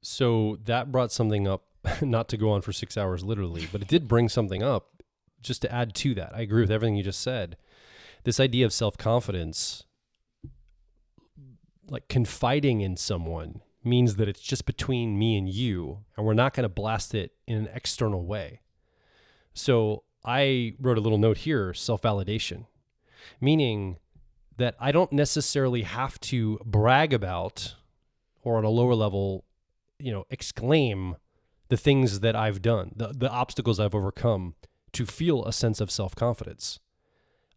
So that brought something up, not to go on for 6 hours literally, but it did bring something up just to add to that. I agree with everything you just said. This idea of self-confidence, like confiding in someone, means that it's just between me and you, and we're not going to blast it in an external way. So I wrote a little note here, self-validation, meaning that I don't necessarily have to brag about, or on a lower level, exclaim the things that I've done, the obstacles I've overcome to feel a sense of self-confidence.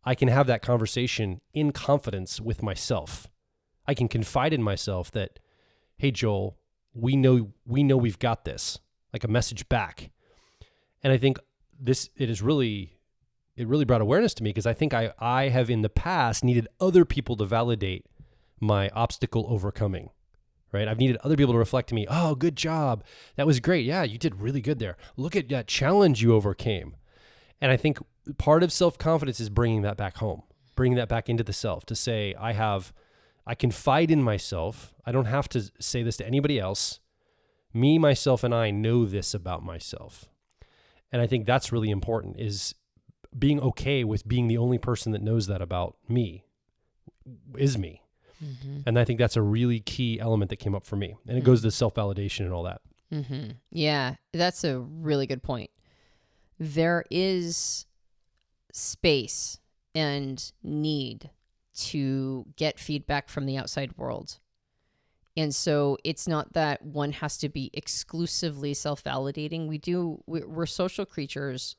I can have that conversation in confidence with myself. I can confide in myself that, hey, Joel, we know we've got this, like a message back. And I think it really brought awareness to me, because I think I have in the past needed other people to validate my obstacle overcoming, right? I've needed other people to reflect to me, oh, good job. That was great. Yeah, you did really good there. Look at that challenge you overcame. And I think part of self-confidence is bringing that back home, bringing that back into the self to say, I confide in myself. I don't have to say this to anybody else. Me, myself, and I know this about myself. And I think that's really important, is being okay with being the only person that knows that about me is me. Mm-hmm. And I think that's a really key element that came up for me. And it goes to self-validation and all that. Mm-hmm. Yeah, that's a really good point. There is space and need to get feedback from the outside world. And so it's not that one has to be exclusively self-validating. We're social creatures.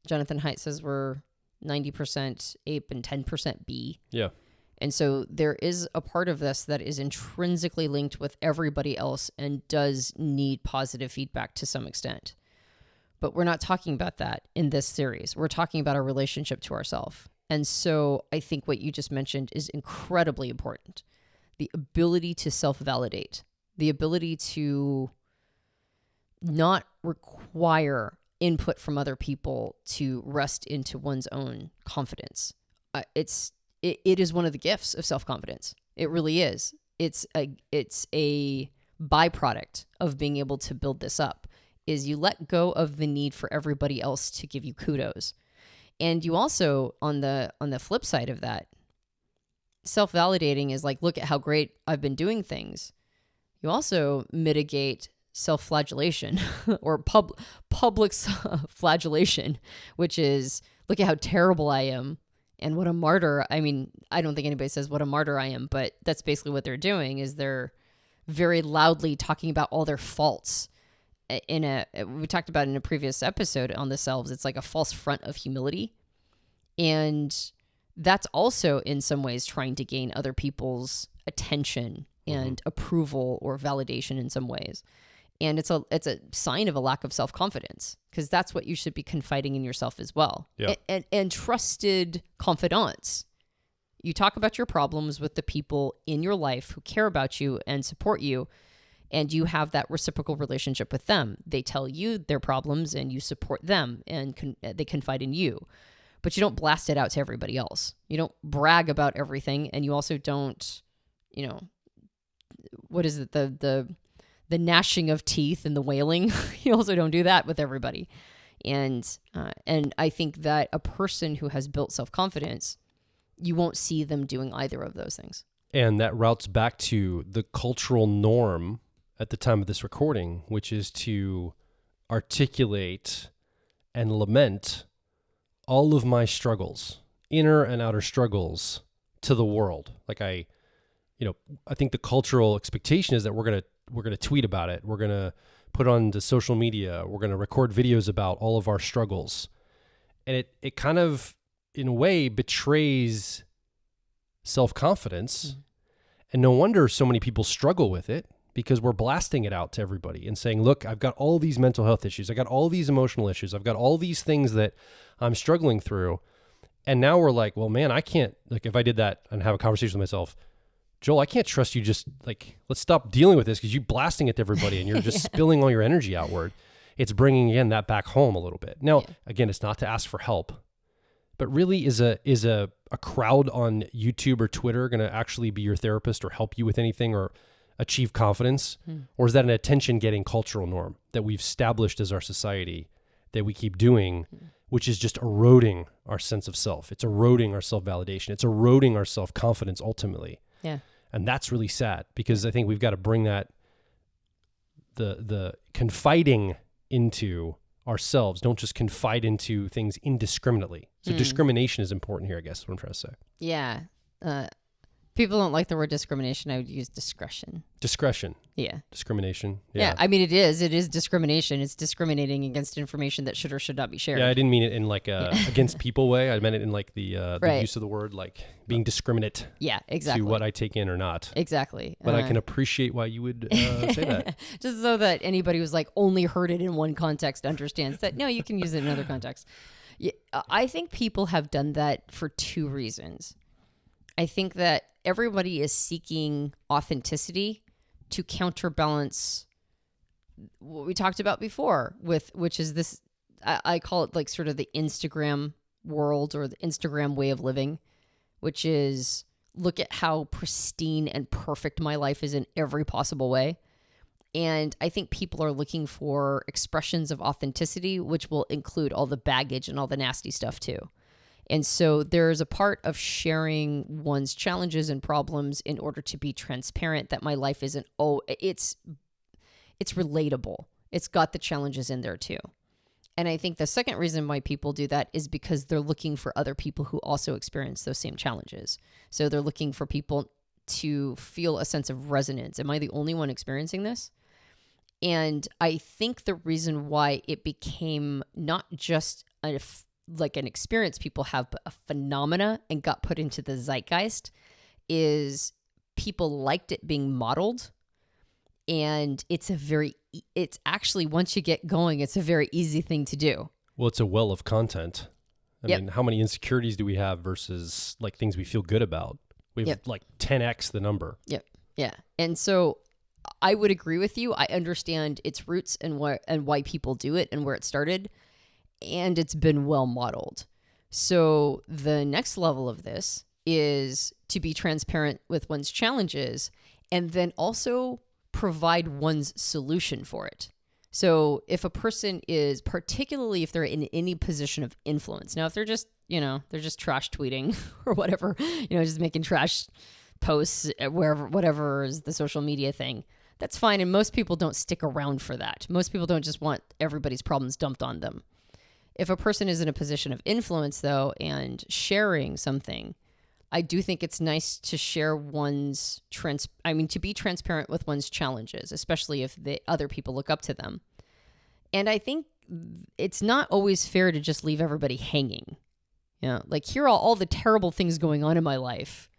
Jonathan Haidt says we're 90% ape and 10% bee. Yeah. And so there is a part of this that is intrinsically linked with everybody else and does need positive feedback to some extent. But we're not talking about that in this series. We're talking about our relationship to ourselves. And so I think what you just mentioned is incredibly important. The ability to self-validate, the ability to not require input from other people to rest into one's own confidence. It is one of the gifts of self-confidence. It really is. It's a byproduct of being able to build this up, is you let go of the need for everybody else to give you kudos. And you also, on the flip side of that, self-validating is like, look at how great I've been doing things. You also mitigate self-flagellation or public flagellation, which is, look at how terrible I am and what a martyr. I mean, I don't think anybody says what a martyr I am, but that's basically what they're doing, is they're very loudly talking about all their faults. We talked about in a previous episode on the selves, it's like a false front of humility. And that's also in some ways trying to gain other people's attention and approval or validation in some ways. And it's a sign of a lack of self-confidence, because that's what you should be confiding in yourself as well. Yeah. And trusted confidants. You talk about your problems with the people in your life who care about you and support you, and you have that reciprocal relationship with them. They tell you their problems and you support them, and they confide in you. But you don't blast it out to everybody else. You don't brag about everything, and you also don't, what is it, the gnashing of teeth and the wailing. You also don't do that with everybody. And I think that a person who has built self-confidence, you won't see them doing either of those things. And that routes back to the cultural norm at the time of this recording, which is to articulate and lament all of my struggles, inner and outer struggles, to the world. Like I think the cultural expectation is that we're gonna tweet about it. We're gonna put on to social media. We're gonna record videos about all of our struggles, and it kind of, in a way, betrays self-confidence. And no wonder so many people struggle with it, because we're blasting it out to everybody and saying, look, I've got all these mental health issues. I got all these emotional issues. I've got all these things that I'm struggling through. And now we're like, well, man, I can't, like, if I did that and have a conversation with myself, Joel, I can't trust you. Just like, let's stop dealing with this, because you're blasting it to everybody and you're just spilling all your energy outward. It's bringing, again, that back home a little bit. Now, again, it's not to ask for help, but really is a crowd on YouTube or Twitter going to actually be your therapist or help you with anything? Or achieve confidence? Or is that an attention-getting cultural norm that we've established as our society that we keep doing, which is just eroding our sense of self? It's eroding our self-validation. It's eroding our self-confidence ultimately. Yeah. And that's really sad, because I think we've got to bring that, the confiding into ourselves. Don't just confide into things indiscriminately. So discrimination is important here, I guess is what I'm trying to say. Yeah. People don't like the word discrimination. I would use discretion. Discretion. Yeah. Discrimination. Yeah. I mean, it is discrimination. It's discriminating against information that should or should not be shared. Yeah, I didn't mean it in like a against people way. I meant it in like the Right. use of the word, like being discriminate Yeah, exactly. to what I take in or not. Exactly. But I can appreciate why you would say that. Just so that anybody who's like only heard it in one context understands that, no, you can use it in another context. Yeah, I think people have done that for two reasons. I think that everybody is seeking authenticity to counterbalance what we talked about before, which is this, I call it like sort of the Instagram world or the Instagram way of living, which is look at how pristine and perfect my life is in every possible way. And I think people are looking for expressions of authenticity, which will include all the baggage and all the nasty stuff too. And so there's a part of sharing one's challenges and problems in order to be transparent that my life isn't, it's relatable. It's got the challenges in there too. And I think the second reason why people do that is because they're looking for other people who also experience those same challenges. So they're looking for people to feel a sense of resonance. Am I the only one experiencing this? And I think the reason why it became not just like an experience people have, but a phenomena and got put into the zeitgeist is people liked it being modeled. And it's actually, once you get going, it's a very easy thing to do. Well, it's a well of content. I Yep. mean, how many insecurities do we have versus like things we feel good about? We have Yep. like 10x the number. Yep. Yeah. And so I would agree with you. I understand its roots and why people do it and where it started. And it's been well modeled. So the next level of this is to be transparent with one's challenges and then also provide one's solution for it. So if a person is, particularly if they're in any position of influence, now if they're just, they're just trash tweeting or whatever, just making trash posts wherever, whatever is the social media thing, that's fine. And most people don't stick around for that. Most people don't just want everybody's problems dumped on them. If a person is in a position of influence, though, and sharing something, I do think it's nice to share to be transparent with one's challenges, especially if the other people look up to them. And I think it's not always fair to just leave everybody hanging. Like here are all the terrible things going on in my life.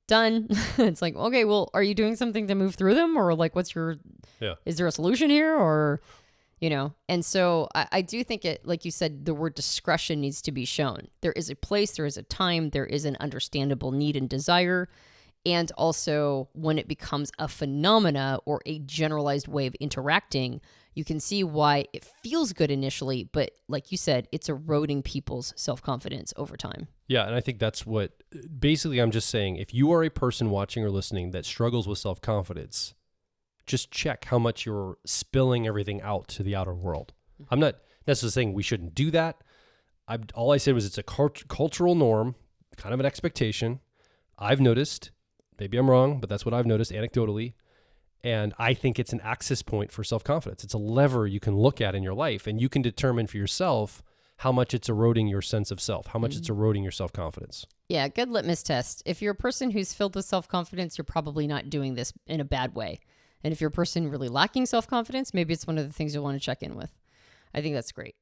Done. It's like, okay, well, are you doing something to move through them? Or like, is there a solution here? Or... and so I do think it, like you said, the word discretion needs to be shown. There is a place, there is a time, there is an understandable need and desire. And also when it becomes a phenomena or a generalized way of interacting, you can see why it feels good initially, but like you said, it's eroding people's self-confidence over time. Yeah, and I think that's what, basically I'm just saying, if you are a person watching or listening that struggles with self-confidence, just check how much you're spilling everything out to the outer world. I'm not necessarily saying we shouldn't do that. All I said was it's a cultural norm, kind of an expectation. I've noticed, maybe I'm wrong, but that's what I've noticed anecdotally. And I think it's an access point for self-confidence. It's a lever you can look at in your life, and you can determine for yourself how much it's eroding your sense of self, how much it's eroding your self-confidence. Yeah, good litmus test. If you're a person who's filled with self-confidence, you're probably not doing this in a bad way. And if you're a person really lacking self-confidence, maybe it's one of the things you'll want to check in with. I think that's great.